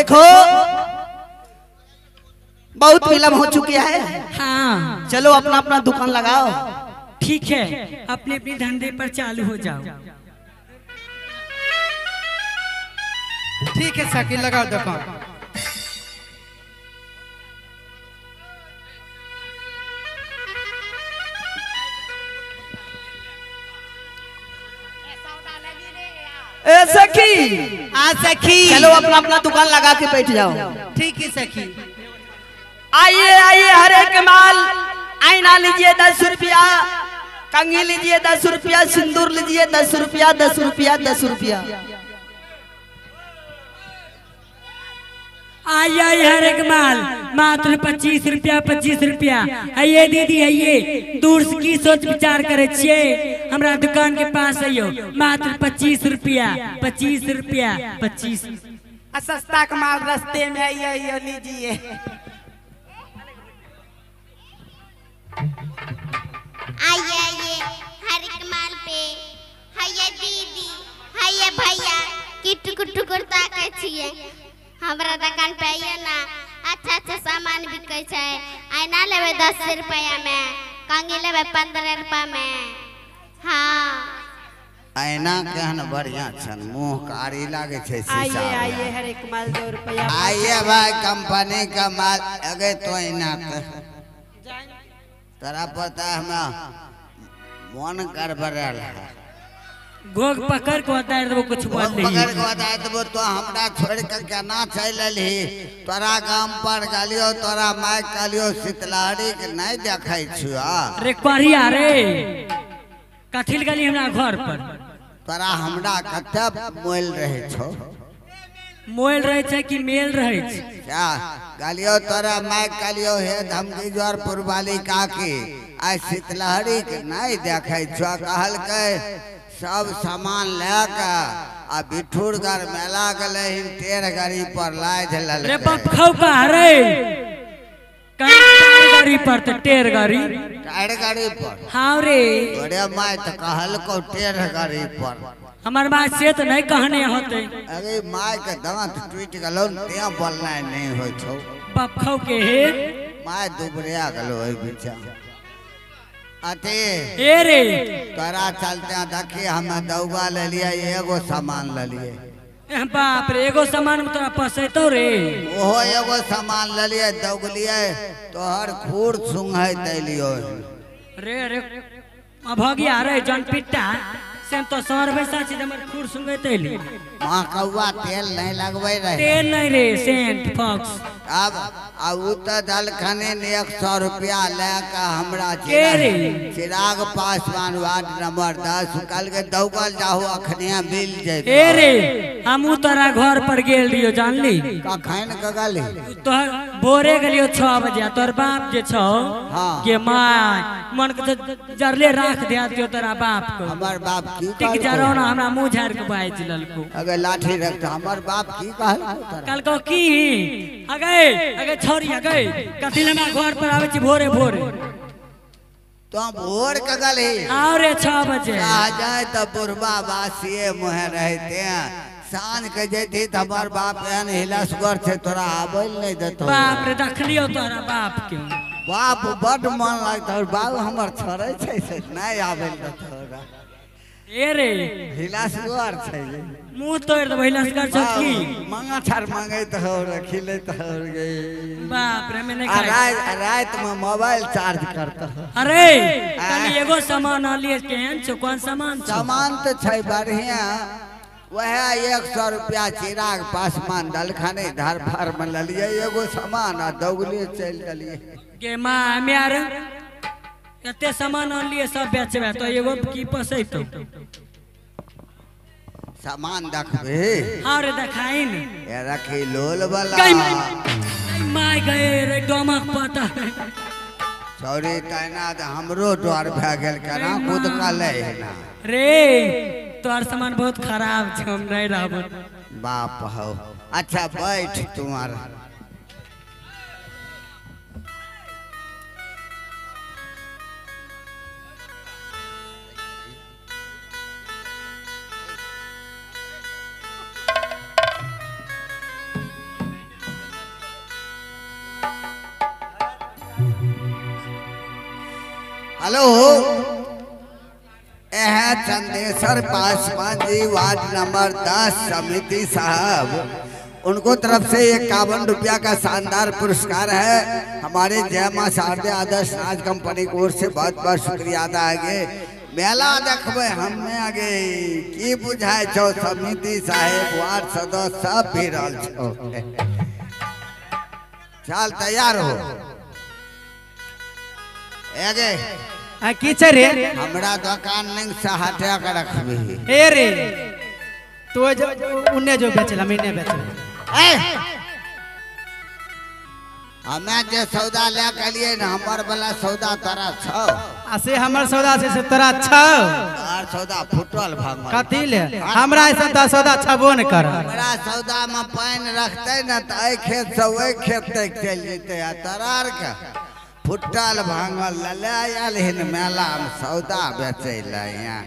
देखो बहुत विलम्ब हो चुकी है। हाँ चलो अपना अपना दुकान लगाओ। ठीक है, अपने अपने धंधे पर चालू हो जाओ। ठीक है सखी, लगाओ दुकान। ए सखी, हाँ सखी, चलो अपना अपना दुकान लगा के बैठ जाओ। ठीक है सखी। आइए आइए, हर एक माल। आईना लीजिए 10 रुपया, कंघी लीजिए 10 रुपया, सिंदूर लीजिए 10 रुपया, 10 रुपया, 10 रुपया। आई आई हर एक माल मात्र 25 रुपया 25 रुपया। आइए दीदी आइए, दूर से की सोच विचार करे छिए, हमरा दुकान के पास आइयो, मात्र 25 रुपया 25 रुपया 25। सस्ता का माल रास्ते में आइए लीजिए। आइए आइए हर एक माल पे। हैया दीदी, हैया भैया, की टुकुर टुकुर ताके छिए। हमरा दुकान पे आइए ना, अच्छा अच्छा सामान बिकै छै। आईना लेबे 10 रुपया में, कंघी लेबे 15 रुपया में। हाँ आईना केहन बढ़िया छन, मुंह कारी लागे छे शीशा। आइए आइए हर एक माल 2 रुपया। आइए भाई, कंपनी का माल अगे तो आईना के तोरा पता है हमरा मन गड़बड़ाल है। गोग पकड़ को उतार देबो, कुछ बोल नहीं। पकड़ के बता देबो तो हमरा छोड़ के केना चल एलही। तोरा गांव पर गालियो, तोरा माय गालियो, शीतलहरी के नहीं देखै छुआ रे करिया रे, कथिल गली हमरा घर पर। तोरा हमरा कते मोल रहे छो, मोल रहे छै कि मेल रहे छै? क्या गालियो तोरा माय गालियो हे धमकी जोर पुरवाली काकी। आई शीतलहरी के नहीं देखै छो, कहल के सब सामान लेके आ बिठुरगढ़ मेला गले टेर गाड़ी पर लाद लल रे बाप खौका रे, टायर गाड़ी पर तो टेर गाड़ी। टायर गाड़ी पर? हाँ रे, अरे माय तो कहल को टेर गाड़ी पर। हमार बात से तो नहीं कहने होते। अरे माय के दांत टूट गलो, ते बोलना नहीं हो छो। बाप खौ के हे माय दुबरिया गलो है बिचा। अते ए रे, तोरा चलते देखिए हमें दौगा ले लिया, एगो सामान ले लिए। बाप रे, एगो सामान में तोरा पसैतो रे। ओहो एगो सामान ले लिए, दौगलिए तोहर खूर सुंघै दैलियो रे रे भगिया रे जन पिट्टा से तो सर बैसा छी, हमर खूर सुंगे तैली। मां कौवा तेल नहीं लगबै रहे। तेल नहीं रे, सेंट फॉक्स। अब उ त दलखने ने 100 रुपया लेके हमरा चिराग पासवान वार्ड नंबर 10 कल के दौगल जाहु, अखने मिल जेते। ए रे, हमू तोरा घर पर गेल रियो, जानली? कखन गगली तोहर भोरे गेलियो 6 बजे। तोर बाप जे छौ के माय मन के जरले राख दिया दियो तोरा बाप को। हमर बाप की टिक जरो ना, हमरा मुंह झाड़ के बाज ललको। अगे लाठी रखता हमर बाप की कहल कल को की अगे अगे छोरी अगे कथि हमरा घर पर आवे छी भोरे भोरे। तो भोर कगली आओ रे 6 बजे आ जाए त बुढ़बा बासिए मुहे रहते सांझ के जेती त हमर बाप एहन हिलसगर छे, तोरा आबै नहीं देतो। बाप रे, देखलियो तोरा बाप के बाप बड मन लागत, बाबू हमर छोड़े छे से नहीं आबै देतो। ए रे हिलसगर छे, मुंह तोड़ दे हिलसगर छौ की? मंगा छार मांगैत हो खिलैत हो गे। बाप रे, मैं नहीं खाई। रात में मोबाइल चार्ज करता हो। अरे कल एगो सामान लिए केहन छौ? कौन सामान छौ? सामान तो छे बढ़िया, वह 100 रुपया चिराग पासवान दलखने धर भर में लिये एगो सामान आ दौगले चल गलिए। के मां हमार एते सामान लिए सब बेचबे तो एगो की पसैतो? सामान देखबे? हां रे देखाई ने। ये रखी लोल वाला माय गए रे डमक पता। सॉरी तैना त हमरो डर भ गेल, केना खुद का ले ना रे। तोर सामान बहुत खराब छ, हम नहीं रहब। बाप हो। अच्छा बैठ तुम्हारा। हेलो, यह चंदेश्वर पासवान जी वार्ड नंबर 10 समिति साहब, उनको तरफ से 51 रुपया का शानदार पुरस्कार है। हमारे जय मां शारदे आदर्श राज कंपनी की ओर से बहुत बहुत शुक्रिया अदा आगे। मेला देखबे हमें आगे की बुझाए छो, समिति साहेब वार्ड सदस्य सब भी रहल छो। चल तैयार हो आगे। की छे रे? हमरा दुकान नहीं से हटा के रखबी। ए रे तो जो उन्ने जो बेचला मैंने बेचला। हमें जे सौदा ले के लिए ना, हमर वाला सौदा तोरा छौ। से हमर सौदा से तोरा छौ। और सौदा फुटल भांगल। कथी ले? हमरा ऐसा सौदा छबो न कर। हमरा सौदा में पानी रखते न त ए खेत से ओए खेत तक चल जते। आ तरार के फुटल भांगल ले आयल हिन मेला में सौदा बेचे ले यहाँ।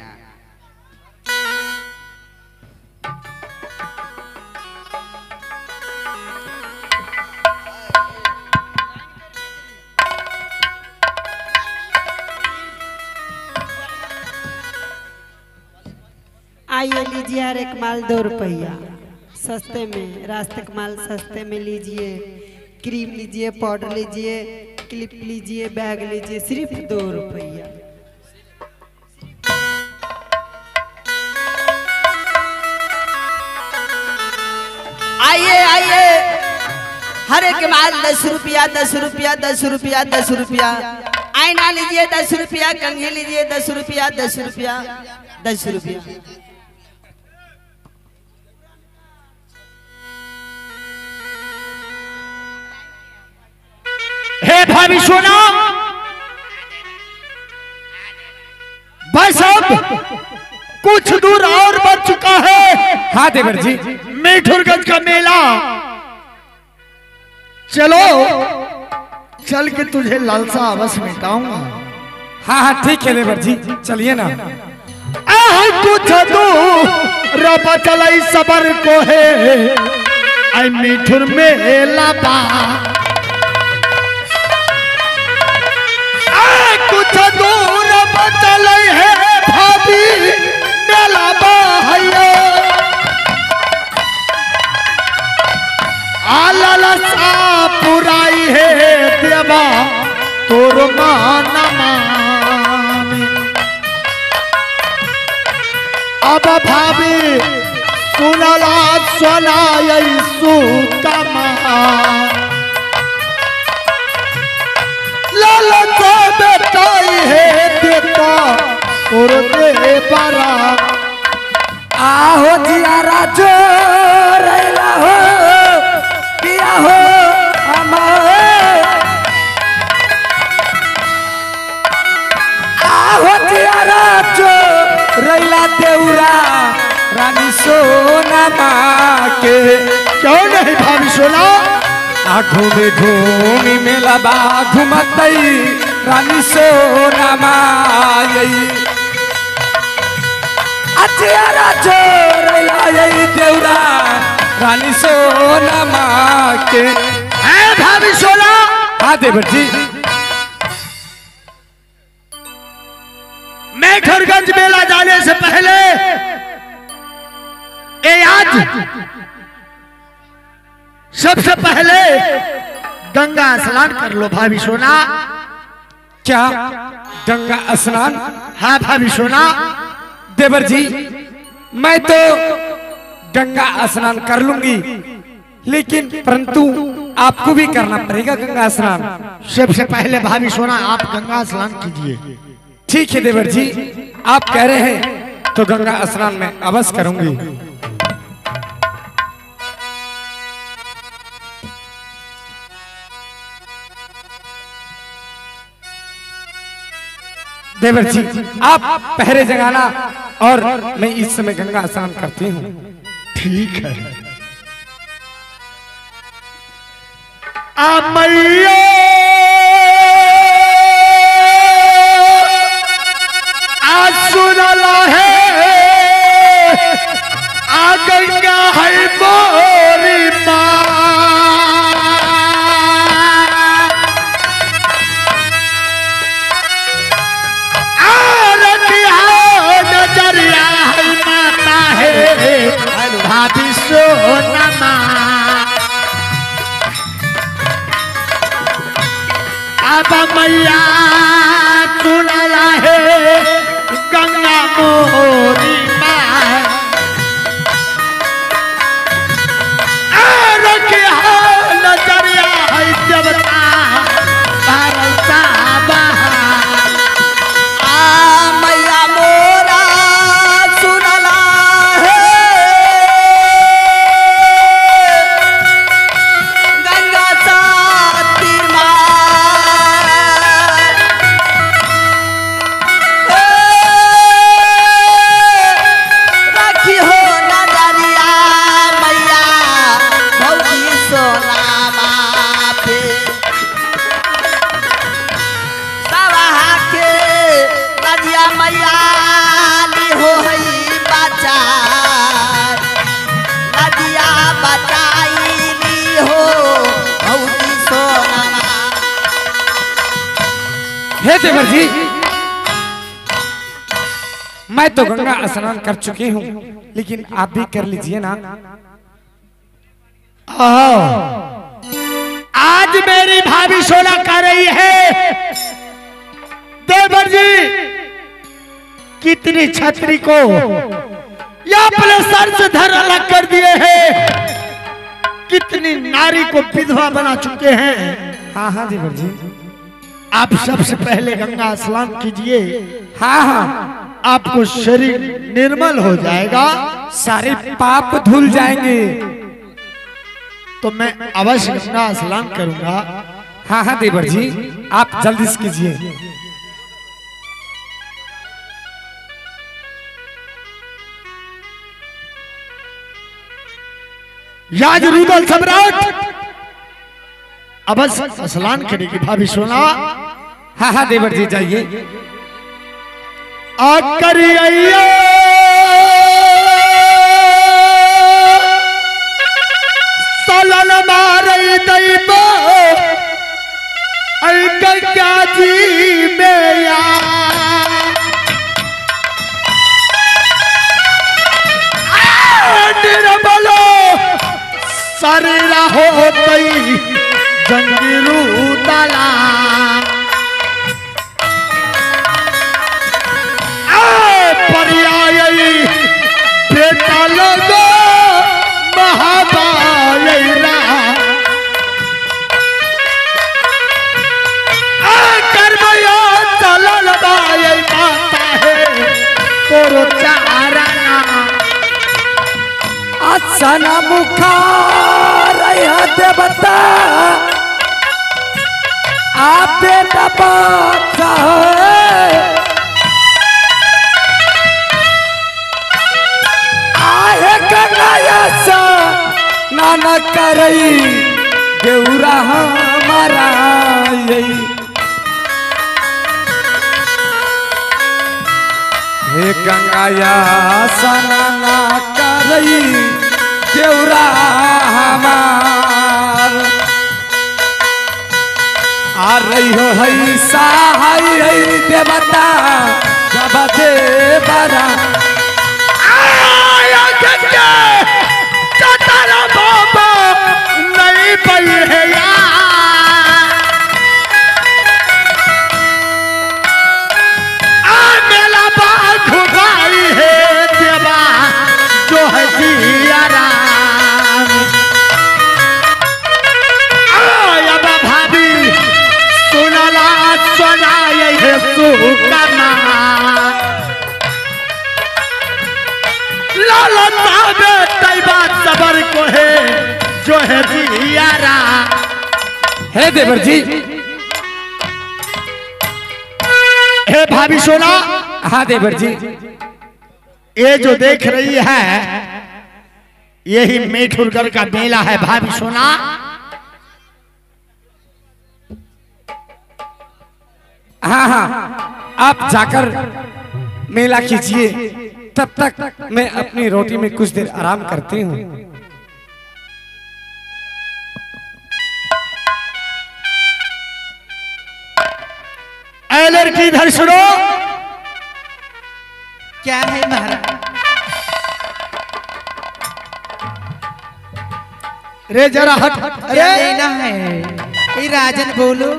आइए लीजिए हर एक माल 2 रुपया सस्ते में, रास्ते का माल सस्ते में लीजिए। क्रीम लीजिए, पाउडर लीजिए, क्लिप लीजिए, बैग लीजिए, सिर्फ 2 रुपया। आइए आइए, हर एक माल 10 रुपया 10 रुपया 10 रुपया 10 रुपया। आईना लीजिए 10 रुपया, कंघी लीजिए 10 रुपया 10 रुपया 10 रुपया। हे भाभी सोना, बस अब कुछ दूर और बच चुका है। हाँ देवर जी, मीठुरगंज का मेला। चलो चल के तुझे लालसा अवश्य मिटाऊंगा। हाँ हाँ ठीक है देवर जी, चलिए ना। कुछ दूर रब चलाई सबर को है, आई मीठुर मेला बा। कुछ दूर बचल है भाभी मेला बहैया। आलसा पुराई है देवा तोर मानमा में। अब भाभी सुनला सुनाई सुकमा लालसा बेटाई है देता और दे पारा। आहो जिया राजो रैला हो पिया हो हमारे। आहो जिया राजो रैला देउरा रानी सोना माँ के। क्यों नहीं भाभी सोना? घूमी घूमी मेला बा घुमतई रानी सोना माई। अचियारा चोर लाई देउरा रानी सोना माँ के। है भाभी सोना? हाँ देवर जी। मीठुरगंज मेला जाने से पहले आज सबसे पहले गंगा स्नान कर लो भाभी सोना। क्या गंगा स्नान? हाँ भाभी सोना। देवर जी मैं तो गंगा स्नान कर लूंगी, लेकिन परंतु आपको भी करना पड़ेगा गंगा स्नान। सबसे पहले भाभी सोना आप गंगा स्नान कीजिए। ठीक है देवर जी, आप कह रहे हैं तो गंगा स्नान में अवश्य करूंगी। देवर जी आप पहरे जगाना और मैं इस समय गंगा स्नान करती हूँ। ठीक है। मैया आज सुनला है आ गंगा है मोरी माँ। मैया सुनला है गंगा मोरी माँ रखे नजरिया है देवता भरसा बहार मैया मोरा सुनला है गंगा सा रखी हो नजरिया मैया भौजी सोना पे सवाहा के नदिया मैया ली हो हई बचा नदिया बचाई ली हो भौजी सोना हे देवर जी मैं तो गंगा स्नान कर चुकी हूँ लेकिन आप भी कर लीजिए ना। आज मेरी भाभी सोना कर रही है देवर जी कितनी छतरी को या अपने सर से धर अलग कर दिए हैं कितनी नारी को विधवा बना चुके हैं। हाँ हाँ देवर जी आप सबसे पहले गंगा स्नान कीजिए। हाँ हाँ आपको शरीर निर्मल हो जाएगा सारे पाप धुल जाएंगे तो मैं अवश्य गंगा स्नान करूंगा। हाँ हाँ देवर जी आप जल्दी से कीजिए। याज रुदल सम्राट अवश्य स्नान करेगी भाभी सोना। हाँ हाँ देवर जी जाइए। करिए सलन मारे दैब गंगा जी में निर्मलो शरीर होतई जंगिरू तला पर्याय बेटा लगो महाबायरा कर्मया चलल बाय माता है तोरो चारना असना मुखार देवता आप बेटा बाता नाना करई देउरा हमारा यही हे गंगाया सनाना करई देउरा हमार आ रही हो हई सहाय हई देवता जब देवरा बाबा नहीं पई है मेला बाघ भाई है देवा जो है राम अब भाभी सुनला सुनाए है सुकमा लालता तैबा सबर को है जो है जियारा है देवर जी। हे भाभी सोना। हाँ देवर जी ये जो देख रही है यही मेठुरगढ़ का मेला है भाभी सोना। हाँ हाँ आप जाकर मेला कीजिए तब तक मैं अपनी रोटी में कुछ देर आराम करती हूँ। ऐ लड़की इधर सुनो। क्या है महाराज? रे जरा हट। अरे लेना है ये राजन बोलो।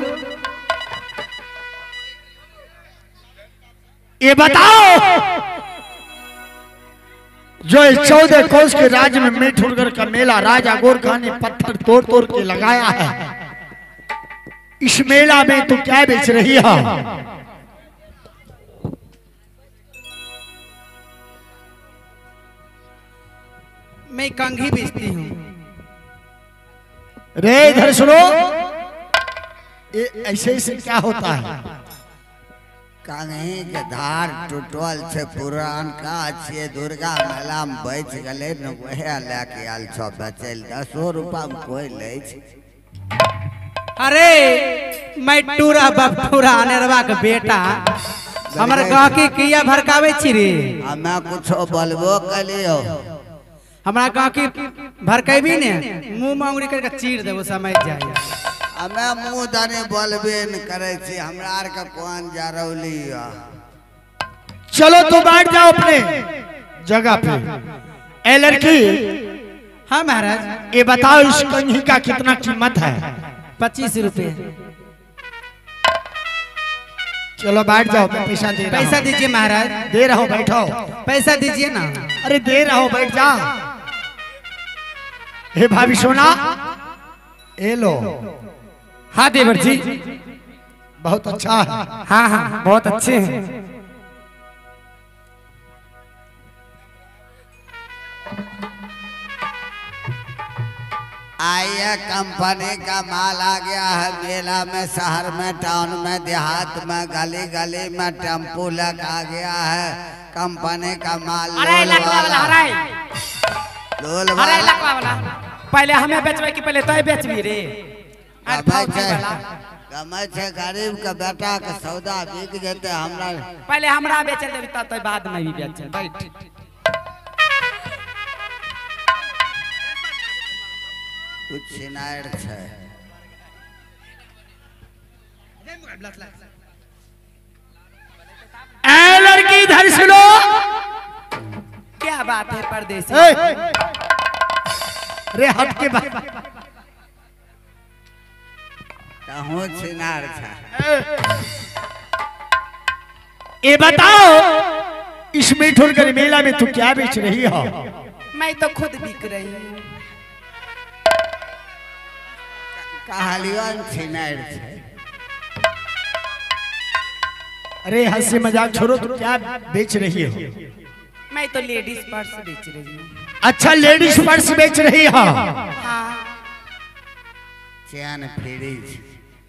ये बताओ जो इस 14 कोस के राज्य में मिठुरगढ़ का मेला राजा गोरखा ने पत्थर तोड़ तोड़ के लगाया है, इस मेला में तू क्या बेच रही है? मैं कंघी बेचती हूँ। रे इधर सुनो, ऐसे ऐसे क्या होता है? कहीं के धार टूटल से पुरान का छे दुर्गा मेला में बेच गले न वह लेके आल छो बेचल 10 रुपया में कोई ले छ। अरे मैं टूरा बटूरा अनेरवा के बेटा हमर गांव के किया भड़कावे छी रे? हमें कुछो बोलबो कलियो, हमरा गांव की भड़केबी ने मुंह मांगरी करके चीर देबो समझ जाए। हमें मुंह दाने बोलबे न करे छी, हमरा आर का कौन जारौली है। चलो तो बैठ जाओ अपने जगह पे। ए लड़की, हाँ महाराज। ये बताओ इस कंघी का कितना कीमत है? 25 रुपए। चलो बैठ जाओ, मैं पैसा दे रहा हूं। पैसा दीजिए महाराज। दे रहा हूँ, बैठो। पैसा दीजिए ना। अरे दे रहा हूँ, बैठ जा। हे भाभी सोना, ए लो। हाँ देवर जी। बहुत अच्छा है। हाँ हाँ बहुत अच्छे हैं। आइए, कंपनी का माल आ गया है मेला में, शहर में, टाउन में, देहात में, गली गली में टेम्पू लग आ गया है। कंपनी का माल लोल वाला पहले हमें बेचबे कि पहले तय बेचबी रे? गमे छे गरीब के बेटा के सौदा बिक जेते, हमरा पहले हमरा बेचल देबी तब बाद में भी बेचल। बैठ। कुछ सिनार छे। ए लड़की इधर सुनो। क्या बात है परदेसी? रे हट के बात। कहूँ सिनार छे। ये बताओ इस मिठुरगढ़ मेला में तू क्या बेच रही हो? मैं तो खुद बिक रही हूँ। कहलियन सिनार छे। अरे हंसी मजाक छोड़ो, तू क्या बेच रही हो? मैं तो लेडीज पर्स बेच रही हूँ। अच्छा, लेडीज पर्स बेच रही हो? हाँ। चैन फ्रीज।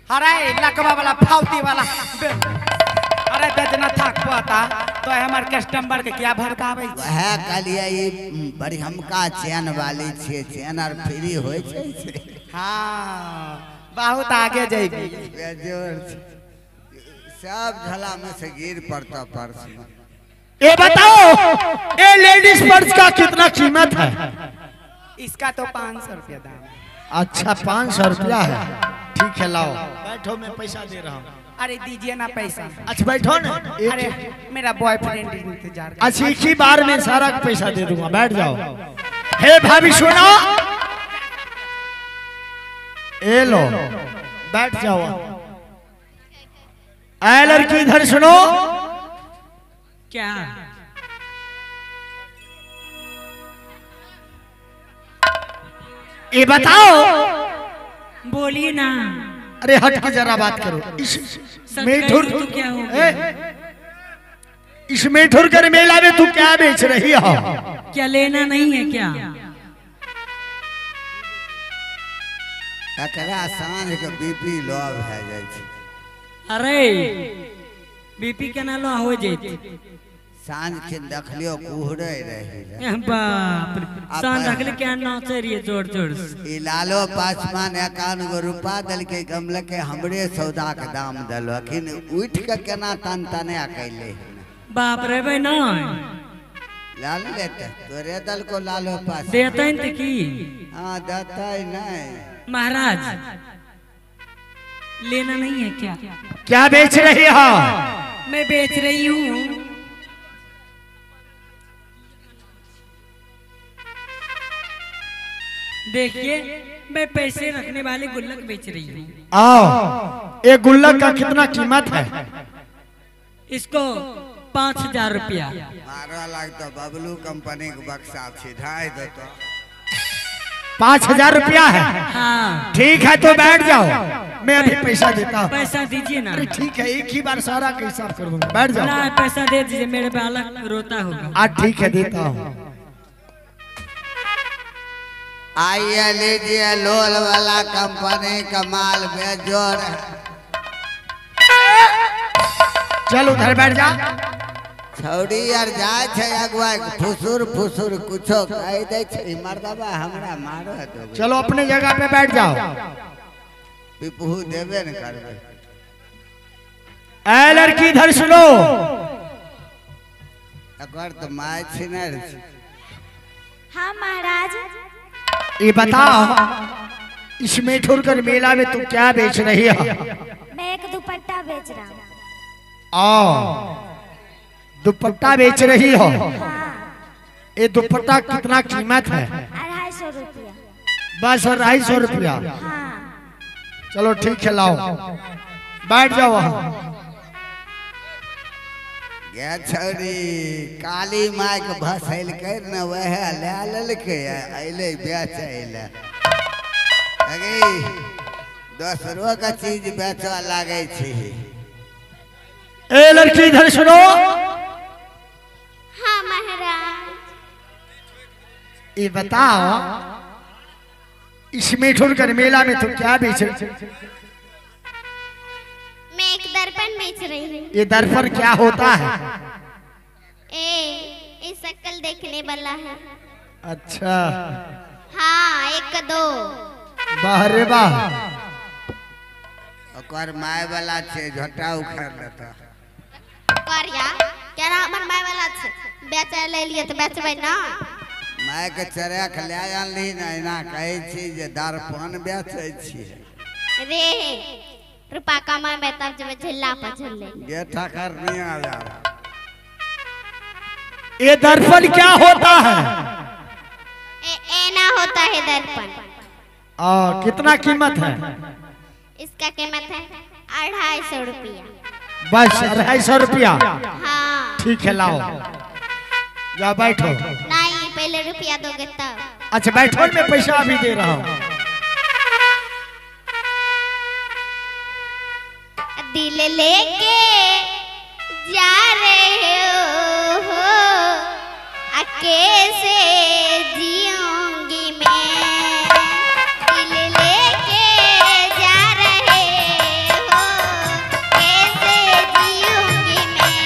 अरे लकवा वाला फाउती वाला। अरे बेचना थक पता तो हमार कस्टमर के क्या भड़कावे? वह कलिया ये बड़ी हमका चैन वाली छे, चैन और फ्री होय छे। हाँ बहुत आगे जाएगी। सब झला में से गिर पड़ता पर्स में। ये बताओ ये लेडीज पर्स का कितना कीमत है? इसका तो 500 रुपया दाम है। अच्छा 500 रुपया है, ठीक है लाओ। बैठो, मैं पैसा दे रहा हूँ। अरे दीजिए ना पैसा। अच्छा बैठो ना। अरे मेरा बॉयफ्रेंड इंतजार कर। अच्छा एक ही बार में सारा पैसा दे दूंगा, बैठ जाओ। हे भाभी सोना, ए लो बैठ जाओ। ऐ लड़की इधर सुनो। क्या? ये बताओ। बोलिए ना। अरे हट के जरा बात करो। इस मिठुरगढ़ मेला में तू क्या बेच रही हो? क्या लेना नहीं है क्या? एकरा सांझ के बीपी लो भे जाय छै। अरे बीपी केना लो हो जेते? सांझ के देखलियो कुहरे रही। बाप रे, सांझ देखले क्या नाचे रही जोर जोर से। ई लालो पासवान 51 रुपया दल के गमले के हमरे सौदा के दाम दलो, अखिन उठ के केना तन तने कैले। बाप रे भाई ना लाल लेते तोरे दल को लालो पास देते तो की? हाँ देता ही नहीं। महाराज लेना नहीं है क्या? क्या बेच रही हो? मैं बेच रही हूँ देखिए, मैं पैसे रखने वाले गुल्लक बेच रही हूँ। आओ, एक गुल्लक का कितना कीमत है? इसको 5000 रुपया। मारा लगता बबलू कंपनी के बक्सा छी ढाई दो तो 5000 रुपया है। हाँ ठीक है तो बैठ जाओ, मैं अभी पैसा देता हूँ। पैसा दीजिए ना। अरे ठीक है, एक ही बार सारा का हिसाब कर दूंगा, बैठ जाओ। ना पैसा दे दीजिए, मेरे बालक रोता होगा। आज ठीक है देता हूँ। आइए लीजिए लोल वाला कंपनी का माल बेजोड़। चल उधर बैठ जा। छौड़ी यार जाए छे अगुआ फुसुर फुसुर कुछो कह दे छे मर्दबा हमरा मारो तो। चलो अपने जगह पे बैठ जाओ। पिपहू देबे न करबे। ए लड़की इधर सुनो। अगर तो माय छिनर। हाँ महाराज। ये बताओ, इस मेठुरगढ़ मेला में तुम क्या बेच रही हो? मैं एक दुपट्टा बेच रहा हूँ। दुपट्टा बेच रही हो? हाँ। ये दुपट्टा कितना कीमत है? 250 रुपया। बस 250 रुपया। हाँ। चलो ठीक है, लाओ बैठ जाओ वहाँ। गे छौड़ी काली माय के भसैल कर न वह ले ललके अइले बेचैले। अगे दोसरो का चीज बेचवा लागे छी। ए लड़की इधर सुनो। हाँ महाराज। ये बताओ, इस मेठुरगढ़ मेला में तुम क्या बेच रही? मैं एक दर्पण बेच रही हूँ। ये दर्पण क्या होता है? ये शक्ल देखने वाला है। अच्छा। हाँ, एक दो। वाह रे वाह। ओकर माय वाला छे झोटा उखाड़ लेता। करिया क्या हमर माय वाला छे, बेचे ले लिए तो बेचबै ना। माय के चरख ले आनली ना, एना कहै छी जे दर्पण बेचै छी। रे रुपा कमाबे तब जब झिल्ला पर झुले। ये ठकर नहीं आ जा। ये दर्पण क्या होता है? एना होता है दर्पण। कितना कीमत है? इसका कीमत है 250 रुपया। बस 250 रुपया। हाँ। ठीक है, लाओ जा बैठो। नहीं, पहले रुपया दोगे तब। अच्छा बैठो, मैं पैसा अभी दे रहा हूँ। दिल लेके जा रहे हो, कैसे जीऊंगी मैं। दिल लेके जा रहे हो, कैसे जीऊंगी मैं।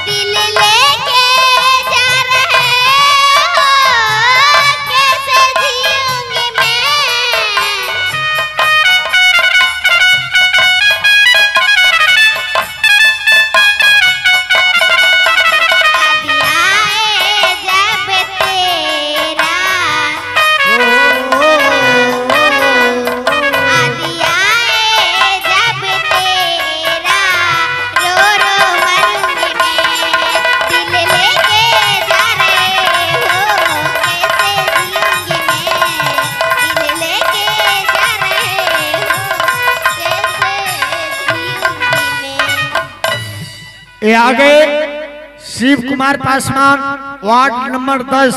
दिल लेके जा रहे हो, कैसे जीऊंगी मैं। ये आगे शिव कुमार पासवान वार्ड नंबर 10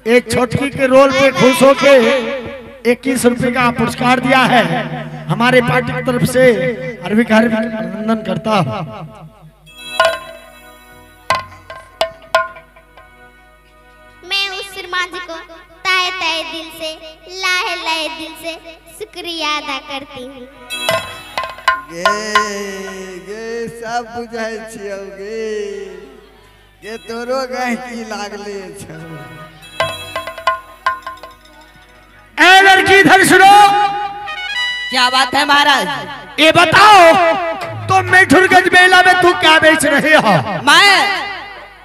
एक छोटकी के रोल पे खुश होके 21 रुपए का पुरस्कार दिया है। हमारे पार्टी की तरफ से हार्दिक अभिनंदन करता हूँ। मैं उस शर्मा जी को तहे तहे दिल से, लाहे लाहे दिल से शुक्रिया अदा करती हूँ। गे सब बुझाई छियौ गे तोरो गहकी लागले छौ। ए लड़की इधर सुनो। क्या बात है महाराज? ये बताओ, तो मेठुरगंज मेला में तू क्या बेच रहे हो?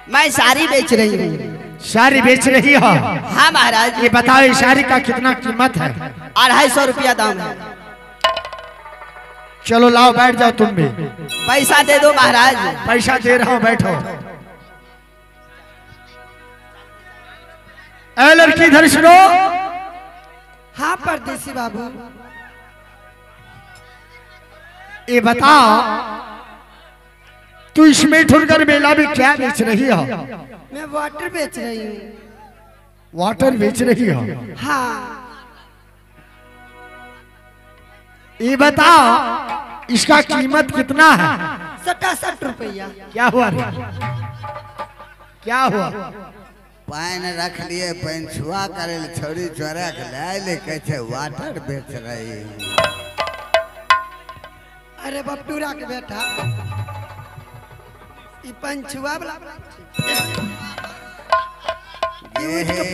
मैं साड़ी बेच रही हूँ। साड़ी बेच रही हो? हाँ महाराज। ये बताओ, ये साड़ी का कितना कीमत है? 250 रुपया दाम है। चलो लाओ बैठ जाओ तुम भी। पैसा दे दो महाराज। पैसा दे रहा हूँ, बैठो। ए लड़की इधर सुनो। हाँ परदेसी बाबू। ये बताओ तू इसमें ठुरकर मेला में क्या बेच रही हो? मैं वाटर बेच रही हूँ। वाटर बेच रही हो? हाँ। ये बताओ इसका कीमत कितना है? 67 रुपया। क्या हुआ रे? क्या हुआ? पान रख लिए पान छुआ करे छोड़ी चोरा के ले कैसे वाटर बेच रही? अरे बटूरा के बेटा ई पंचुआ वाला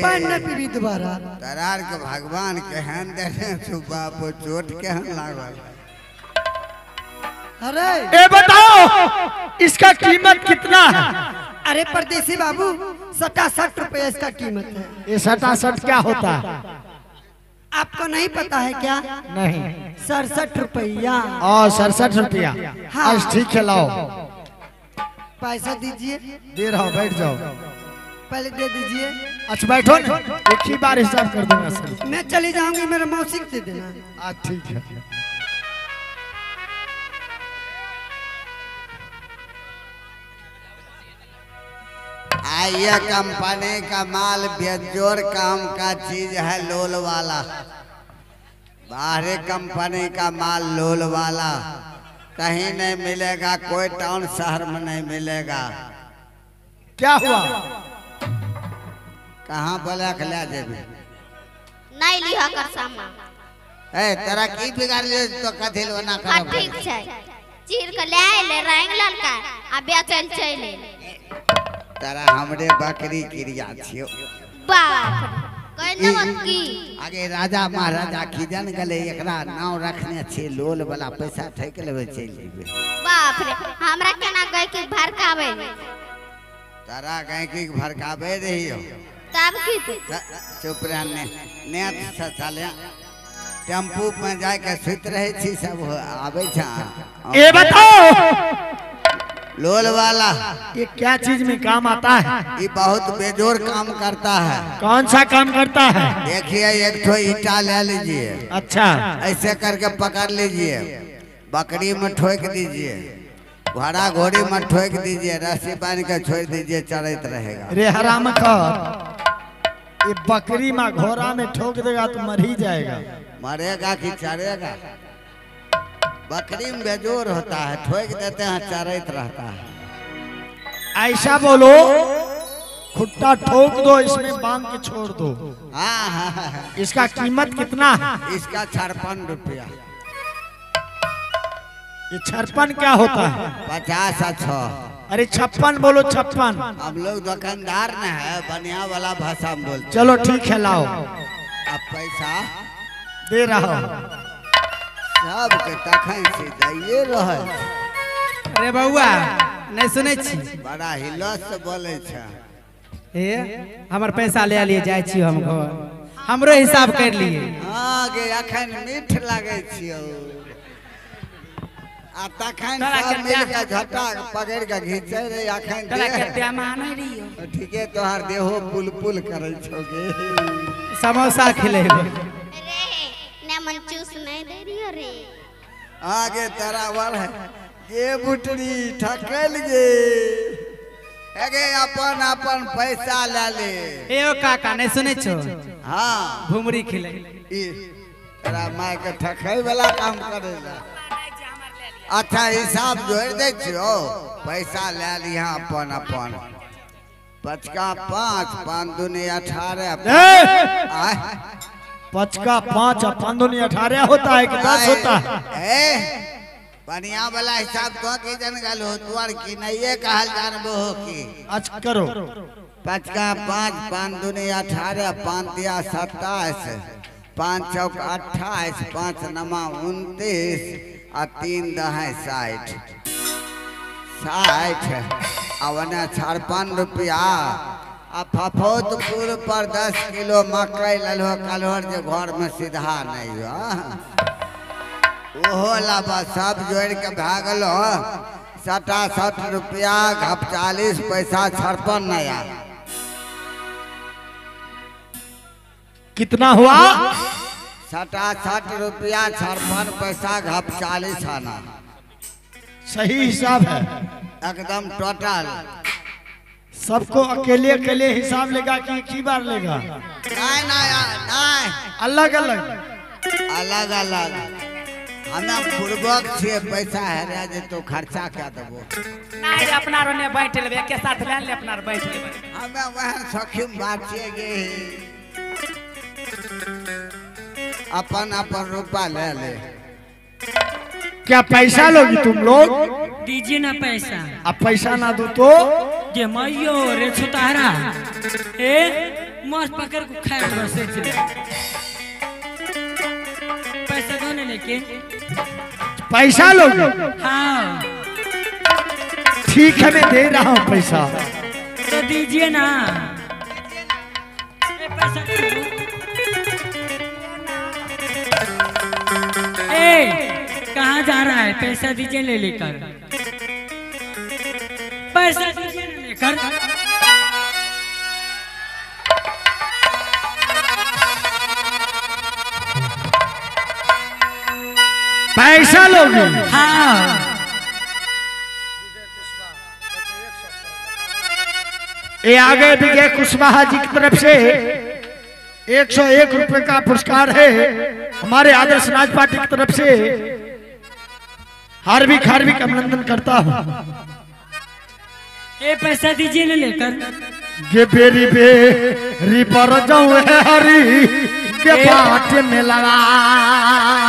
पान न पीबी दोबारा। तरार के भगवान केहन देने सुबह पर चोट केहन लागल? अरे ये बताओ इसका कीमत कितना है? अरे परदेसी बाबू 67 रुपया इसका कीमत है। ये 67 क्या होता है? आपको नहीं पता है क्या? नहीं। 67 रुपया। और 67 रुपया। हाँ। आज ठीक है लाओ। पैसा दीजिए। दे रहा हूँ, बैठ जाओ। पहले दे दीजिए। अच्छा बैठो ना, एक ही बार हिसाब कर दूंगा सर। मैं चली जाऊंगी, मेरे मौसी को दे देना। ठीक है। आइए कंपनी का माल बेजोर काम का चीज है लोल वाला। बाहरी कंपनी का माल लोल वाला कहीं नहीं मिलेगा, कोई टाउन शहर में नहीं मिलेगा। क्या हुआ? कहाँ बोला खिला देवी नहीं लिहा कर सामान। ए तेरा की बिगाड़ ले तो कथी लोना हाँ कर? ठीक छै, चीर के ले आइले रंग ललका आ बेचल चले। तेरा हमरे बकरी क्रिया छियो। बाप कहने मत की आगे राजा महाराजा की जन गले एकरा नाव रखने छे लोल वाला पैसा ठेक लेबे चल जेबे। बाप रे हमरा केना गए के भड़कावे? तारा गए की भड़कावे रही हो तब की तू चुप रहने नेत से चले टेम्पू में जाके सुत रहे छी सब आवे छा। ये बताओ लोल वाला ये क्या चीज में काम आता है? ये बहुत बेजोर काम करता है। कौन सा काम करता है? देखिए एक ठो ईटा ले लीजिए, अच्छा ऐसे करके पकड़ लीजिए, बकरी में ठोक दीजिए, घोड़ा घोड़ी में ठोक दीजिए, रस्सी बांध के छोड़ दीजिए, चलते रहेगा। रे हराम कर, ये बकरी में घोड़ा में ठोक देगा तो मर ही जाएगा। मरेगा कि चरेगा? बकरी में बेजोर होता है, ठोक देते हैं चरत रहता है। ऐसा बोलो, खुट्टा ठोक दो, इसमें बांध के छोड़ दो। हाँ हाँ हाँ। इसका कीमत कितना है? इसका 56 रुपया। ये 56 क्या होता है? 50 और 6। अरे 56 बोलो, 56। हम लोग दुकानदार न है, बनिया वाला भाषा में बोलते। चलो ठीक है लाओ, अब पैसा दे रहा हूँ। सबके तखन से जाइए रहे। अरे बउआ नहीं सुने छी? बड़ा हिलस से बोले छ। ए हमर पैसा ले लिए जाय छी हम घर, हमरो हिसाब कर लिए। हाँ गे अखन मीठ लगे छियो, आ तखन सब मिल के झटा पकड़ के घीचे रे। अखन दे ठीके तोहार देहो पुल पुल करे छोगे। समोसा खिलेबे। रे नेमन चूस नहीं दे रही रे। आगे तेरा वाल है ये बुटरी ठकल गे। अगे अपन अपन पैसा ले ले। ए ओ काका नहीं सुने छो? हाँ भुमरी खिले। ई तेरा माय के ठकै वाला काम करेला। अच्छा हिसाब जोड़ दे छो, पैसा ले लिया अपन अपन। 5 का 5, 5 दूनी 18। 5 का 5 और 5 दूनी 18 होता है कि 10 होता है? बढ़िया वाला हिसाब तो की जन गल हो तुआर की नहीं ये कहल जानबो हो की। अच्छा करो। 5 का 5, 5 दूनी 18, 5 दिया 27, 5 चौक 28, 5 नमा 29 और 3 दहे 60। 60 अवने 56 रुपया। आ फफोतपुर पर 10 किलो मकई ललो कलहर जे घर में सीधा नहीं हो ओहो लाबा सब जोड़ के भागलो। 67 रुपया 40 पैसा 56 नया। कितना हुआ? 67 रुपया 56 पैसा घप 40 आना सही हिसाब है। एकदम टोटल। सबको अकेले अकेले हिसाब लेगा कि एक ही बार लेगा? नहीं नहीं अलग अलग अलग अलग। हमें पूर्वक छे पैसा है जे तो खर्चा क्या देबो। नहीं अपना रोने बैठ लेबे के साथ ले ले अपना बैठ लेबे। हमें वह सखी बात छे गे अपन अपन रुपया ले ले। क्या पैसा लोगी तुम लोग? दीजिए ना पैसा। अब पैसा ना दो तो ये मैयो रे छुतारा ए मांस पकड़ को खाए बस चले। पैसा दो ना लेकिन। पैसा लोगे? हाँ ठीक है मैं दे रहा हूँ पैसा। तो दीजिए ना। पैसा कहाँ जा रहा है? पैसा दीजिए ले लेकर। पैसा दीजिए ले लेकर। पैसा लोगे? हाँ ये आगे विजय कुशवाहा जी की तरफ से 101 रुपए का पुरस्कार है। हमारे आदर्श समाज पार्टी की तरफ से हार्दिक हार्दिक अभिनंदन करता हूँ। ये पैसा दीजिए ले लेकर। ये बेरी बेरी पर जाऊं है हरी के बाट में लगा।